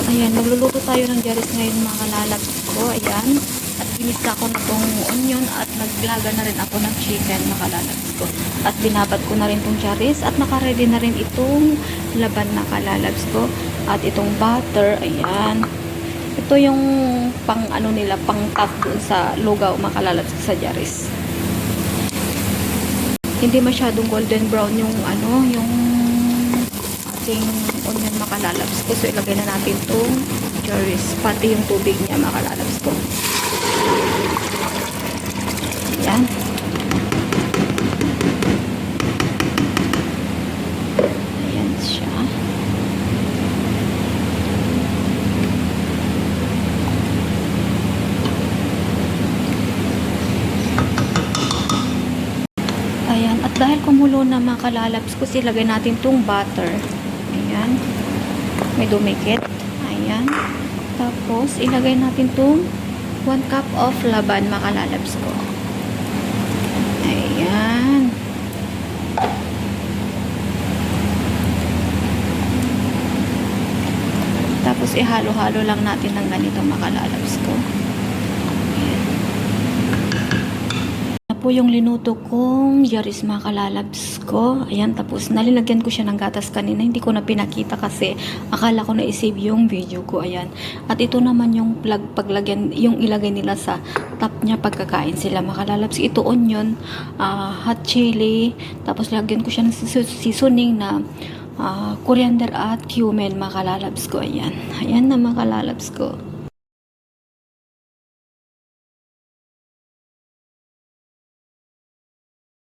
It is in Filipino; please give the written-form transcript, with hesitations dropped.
Ayan, magluluto tayo ng jaris ngayon mga kalalabs ko. Ayan. At ginisa ko na tong onion at naglaga na rin ako ng chicken mga kalalabs ko. At binabad ko na rin tong jaris at nakaready na rin itong laban na kalalabs ko. At itong butter, ayan. Ito yung pang ano nila, pang top dun sa lugaw mga kalalabs ko sa jaris. Hindi masyadong golden brown yung ano, yung ating onion makalalabs ko. So, ilagay na natin itong jaris. Pati yung tubig niya makalalabs ko. Ayan. Ayan siya. Ayan. At dahil kumulo na makalalabs ko, silagay natin itong butter. Ayan. May dumikit. Ayan. Tapos, ilagay natin itong 1 cup of laban makalalabs ko. Ayan. Tapos, ihalo-halo lang natin ng ganito makalalabs ko. Po yung linuto kong jaris mga kalalabs ko. Ayan, tapos nalinagyan ko siya ng gatas kanina. Hindi ko na pinakita kasi akala ko na i-save yung video ko. Ayan. At ito naman yung paglagyan, yung ilagay nila sa top niya pagkakain sila mga kalalabs. Ito onion, hot chili, tapos lagyan ko siya ng seasoning na coriander at cumin mga kalalabs ko. Ayan. Ayan na mga kalalabs ko.